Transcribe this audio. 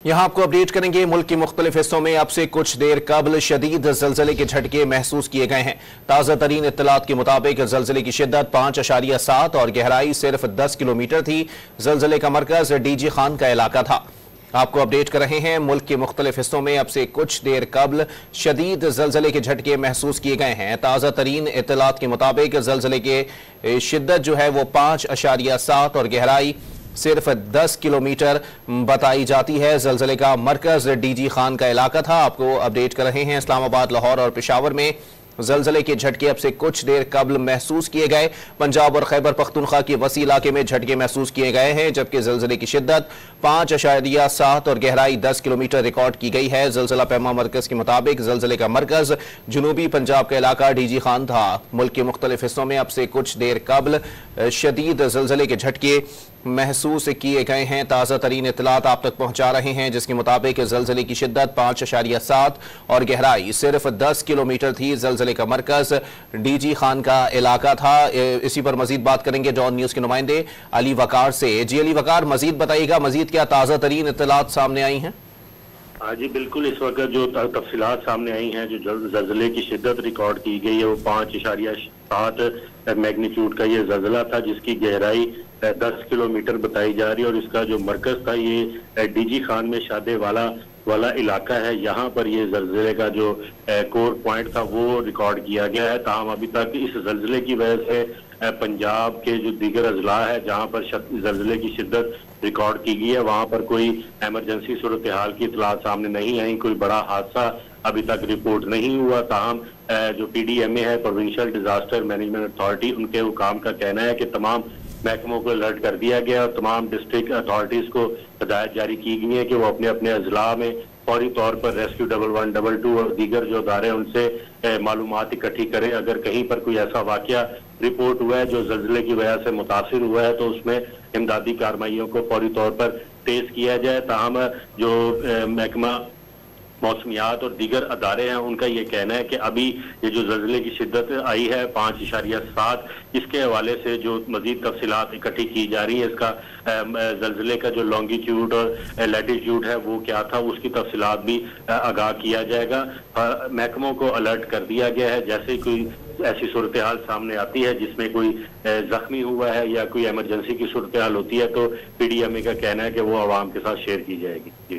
यहाँ आपको अपडेट करेंगे। मुल्क के मुख्तलिफ हिस्सों में अब से कुछ देर कबल शदीद ज़लज़ले के झटके महसूस किए गए हैं। ताज़ा तरीन इत्तलात के मुताबिक ज़लज़ले की शिद्दत 5.7 और गहराई सिर्फ 10 किलोमीटर थी। ज़लज़ले का मरकज़ डीजी खान का इलाका था। आपको अपडेट कर रहे हैं। मुल्क के मुख्तलिफ हिस्सों में अब से कुछ देर कबल शदीद ज़लज़ले के झटके महसूस किए गए हैं। ताज़ा तरीन इत्तलात के मुताबिक ज़लज़ले के शिद्दत जो है वो 5.7 और गहराई सिर्फ 10 किलोमीटर बताई जाती है। ज़लज़ले का मरकज़ डीजी खान का इलाका था। आपको अपडेट कर रहे हैं। इस्लामाबाद, लाहौर और पेशावर में ज़लज़ले के झटके अब से कुछ देर कबल महसूस किए गए। पंजाब और खैबर पख्तूनख्वा के वसी इलाके में झटके महसूस किए गए हैं, जबकि ज़लज़ले की शिद्दत 5.7 और गहराई 10 किलोमीटर रिकॉर्ड की गई है। ज़लज़ला पैमा मरकज़ के मुताबिक ज़लज़ले का मरकज़ जुनूबी पंजाब का इलाका डीजी खान था। मुल्क के मुख्तलिफ हिस्सों में अब से कुछ देर कबल शदीद ज़लज़ले के झटके महसूस किए गए हैं। ताज़ा तरीन इत्तलात आप तक पहुँचा रहे हैं, जिसके मुताबिक ज़लज़ले की शिद्दत 5.7 और गहराई सिर्फ 10 किलोमीटर थी। ज़लज़ले का मरकज़ डीजी खान का इलाका था। इसी पर मजीद बात करेंगे डॉन न्यूज़ के नुमाइंदे अली वकार से। जी अली वकार, मजीद बताइएगा, मजीद क्या ताज़ा तरीन इत्तलात सामने आई हैं? हाँ जी बिल्कुल, इस वक्त जो तफसीलात सामने आई हैं, जो ज़लज़ले की शिद्दत रिकॉर्ड की गई है वो 5.7 मैग्नीट्यूड का ये ज़लज़ला था, जिसकी गहराई 10 किलोमीटर बताई जा रही है। और इसका जो मरकज़ था ये डीजी खान में शादे वाला इलाका है। यहाँ पर ये ज़लज़ले का जो कोर पॉइंट था वो रिकॉर्ड किया गया है। ताहम अभी तक इस ज़लज़ले की वजह से पंजाब के जो दीगर अजला है जहाँ पर ज़लज़ले की शिद्दत रिकॉर्ड की गई है, वहाँ पर कोई एमरजेंसी सूरत हाल की इतलात सामने नहीं आई। कोई बड़ा हादसा अभी तक रिपोर्ट नहीं हुआ। ताहम जो PDMA है, प्रोविंशियल डिजास्टर मैनेजमेंट अथॉरिटी, उनके हुकाम का कहना है कि तमाम महकमों को अलर्ट कर दिया गया और तमाम डिस्ट्रिक्ट अथॉरिटीज़ को हिदायत जारी की गई है कि वो अपने अपने अजला में फौरी तौर पर रेस्क्यू 1122 और दीगर जो अदारे उनसे मालूमात इकट्ठी करें। अगर कहीं पर कोई ऐसा वाकया रिपोर्ट हुआ है जो ज़लज़ले की वजह से मुतासिर हुआ है तो उसमें इमदादी कार्रवाइयों को फौरी तौर पर तेज किया जाए। ताहम जो महकमा मौसमियात और दीगर अदारे हैं, उनका ये कहना है कि अभी ये जो ज़लज़ले की शिद्दत आई है 5.7, इसके हवाले से जो मज़ीद तफसीलात इकट्ठी की जा रही है, इसका ज़लज़ले का जो लॉन्गिट्यूड और लैटिट्यूड है वो क्या था, उसकी तफसीलात भी आगाह किया जाएगा। महकमों को अलर्ट कर दिया गया है। जैसे ही कोई ऐसी सूरत हाल सामने आती है जिसमें कोई जख्मी हुआ है या कोई एमरजेंसी की सूरत हाल होती है तो PDMA का कहना है कि वो आवाम के साथ शेयर की जाएगी।